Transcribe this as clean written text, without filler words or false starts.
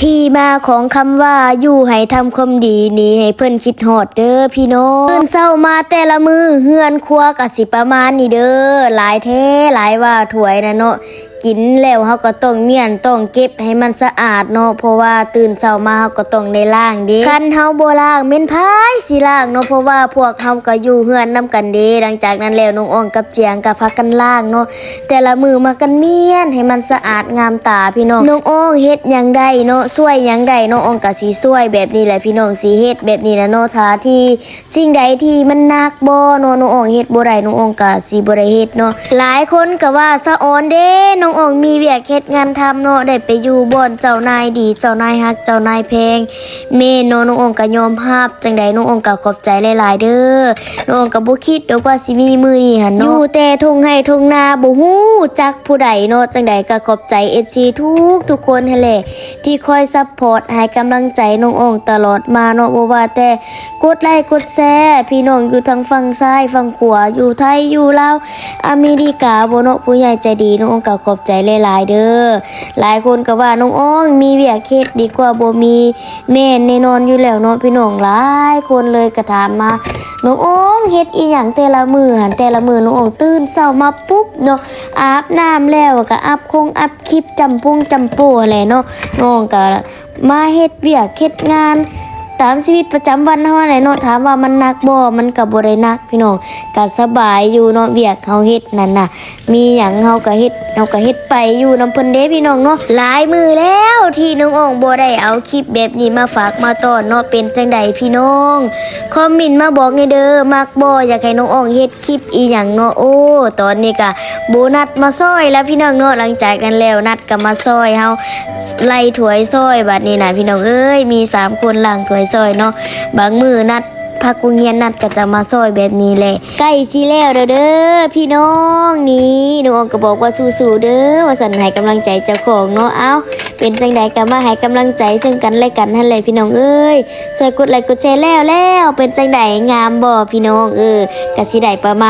ที่มาของคำว่าอยู่ให้ทำความดีนี้ให้เพิ่นคิดฮอดเด้อพี่น้องตื่นเช้ามาแต่ละมือเฮือนครัวก็สิประมาณนี้เด้อหลายแท้หลายว่าถ้วยน่ะเนาะกินแล้วเฮาก็ต้องเมียนต้องเก็บให้มันสะอาดเนาะเพราะว่าตื่นเช้ามาเฮาก็ต้องได้ล้างเด้คันเฮาบ่ล้างแม่นไผสิล้างเนาะเพราะว่าพวกเฮาก็อยู่เฮือนนำกันเด้หลังจากนั้นแล้วน้องอ้องกับเจียงก็พากันล้างเนาะแต่ละมือมากันเมียนให้มันสะอาดงามตาพี่น้องน้องอ้องเฮ็ดหยังได้เนาะช่วยหยังได้น้องอ้องก็สิช่วยแบบนี้แหละพี่น้องสิเฮ็ดแบบนี้นะเนาะถ้าที่สิ่งใดที่มันหนักบ่เนาะน้องอ้องเฮ็ดบ่ได้น้องอ้องก็สิบ่ได้เฮ็ดเนาะหลายคนก็ว่าสะออนเด้น้องอ้องมีเวียกเฮ็ดงานทำเนาะได้ไปอยู่บ่อนเจ้านายดีเจ้านายฮักเจ้านายแพงแม่เนาะน้องอ้องก็ยอมรับจังใดน้องอ้องก็ขอบใจหลายๆเด้อน้องอ้องก็บ่คิดดอกว่าสิมีมื้อนี้หั่นเนาะอยู่แต่ทุ่งไร่ทุ่งนาบ่ฮู้จักผู้ใดเนาะจังใดก็ขอบใจ FC ทุกคนนั่นแหละที่คอยซัพพอร์ตให้กำลังใจน้องอ้องตลอดมาเนาะบ่ว่าแต่กดไลค์กดแชร์พี่น้องอยู่ทางฝั่งซ้ายฝั่งขวาอยู่ไทยอยู่ลาวอเมริกาบ่เนาะผู้ใหญ่ใจดีน้องอ้องก็ขอบใจหลายๆเด้อหลายคนก็ว่าน้องอ้องมีเวียกเฮ็ดดีกว่าบ่มีแม่นแน่นอนอยู่แล้วเนาะพี่น้องหลายคนเลยก็ถามมาน้องอ้องเฮ็ดอีหยังแต่ละมื้อหั่นแต่ละมื้อน้องอ้องตื่นเช้ามาปุ๊บเนาะอาบน้ำแล้วก็อัพคลิปจำโป้แหละเนาะน้องก็มาเฮ็ดเวียกเฮ็ดงานตามชีวิตประจำวันเฮาแหละเนาะถามว่ามันหนักบ่มันก็บ่ได้หนักพี่น้องก็สบายอยู่เนาะเวียกเฮาเฮ็ดนั่นน่ะมีหยังเฮาก็เฮ็ดไปอยู่นำเพิ่นเด้พี่น้องเนาะหลายมื้อแล้วที่น้องอ่องบ่ได้เอาคลิปแบบนี้มาฝากมาตอนเนาะเป็นจังใดพี่น้องคอมเมนต์มาบอกนี่เด้อมักบ่อยากให้น้องอ่องเฮ็ดคลิปอีหยังเนาะโอ้ตอนนี้ก็โบนัสมาซอยแล้วพี่น้องเนาะหลังจากนั้นแล้วนัดก็มาซอยเฮาไล่ถ้วยซอยบัดนี้น่ะพี่น้องเอ้ยมี3คนล้างถ้วยซอยเนาะบางมือนัดพักโรงเรียนนัดก็จะมาซอยแบบนี้แหละใกล้สิแล้วเด้อพี่น้องนี่น้องก็บอกว่าสู้ๆเด้อว่าสั่นให้กำลังใจเจ้าของเนาะเอ้าเป็นจังใดก็มาให้กำลังใจซึ่งกันและกันนั่นแหละพี่น้องเอ้ยช่วยกดไลค์กดแชร์แล้วเป็นจังใดงามบ่พี่น้องก็สิได้ประมาณ